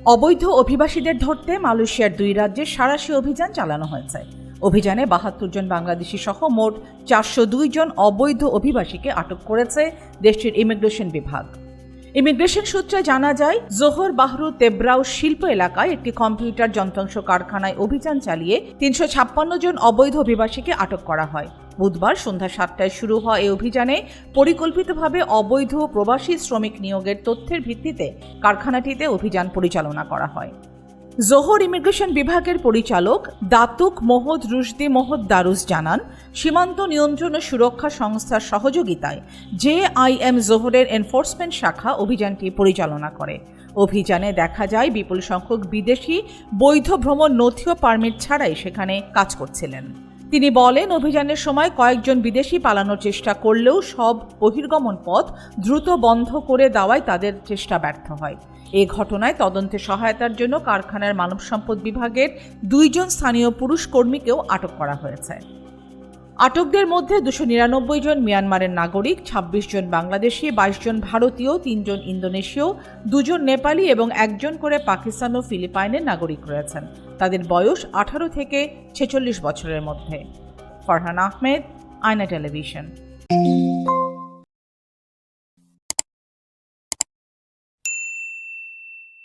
অবৈধ অভিবাসীদের ধরতে মালয়েশিয়ার 2 রাজ্যে সাঁড়াশি অভিযান চালানো হয়েছে। অভিযানে 72 জন বাংলাদেশি সহ মোট 402 জন অবৈধ অভিবাসীকে আটক করেছে দেশটির ইমিগ্রেশন বিভাগ। ইমিগ্রেশন সূত্রে জানা যায়, জোহর বাহরু তেব্রাউ শিল্প এলাকায় একটি কম্পিউটার যন্ত্রাংশ কারখানায় অভিযান চালিয়ে 356 জন অবৈধ অভিবাসীকে আটক করা হয়। বুধবার সন্ধ্যা 7টায় শুরু হওয়া এই অভিযানে পরিকল্পিতভাবে অবৈধ প্রবাসী শ্রমিক নিয়োগের তথ্যের ভিত্তিতে কারখানাটিতে অভিযান পরিচালনা করা হয়। জোহর ইমিগ্রেশন বিভাগের পরিচালক দাতুক মোহাম্মদ রুশদি মোহাম্মদ দারুস জানান, সীমান্ত নিয়ন্ত্রণ ও সুরক্ষা সংস্থার সহযোগিতায় JIM জোহরের এনফোর্সমেন্ট শাখা অভিযানটি পরিচালনা করে। অভিযানে দেখা যায় বিপুল সংখ্যক বিদেশি বৈধ ভ্রমণ নথি ও পারমিট ছাড়াই সেখানে কাজ করছিলেন। তিনি বলেন, অভিযানের সময় কয়েকজন বিদেশি পালানোর চেষ্টা করলেও সব বহির্গমন পথ দ্রুত বন্ধ করে দেওয়ায় তাদের চেষ্টা ব্যর্থ হয়। এ ঘটনায় তদন্তে সহায়তার জন্য কারখানার মানব সম্পদ বিভাগের 2 জন স্থানীয় পুরুষ কর্মীকেও আটক করা হয়েছে। আটকদের মধ্যে 299 জন মিয়ানমারের নাগরিক, 26 জন বাংলাদেশি, 22 জন ভারতীয়, 3 জন ইন্দোনেশীয়, 2 জন নেপালি এবং 1 জন করে পাকিস্তান ও ফিলিপাইনের নাগরিক রয়েছেন। তাদের বয়স 18 থেকে 46 বছরের মধ্যে। ফারহান আহমেদ, আয়না টেলিভিশন।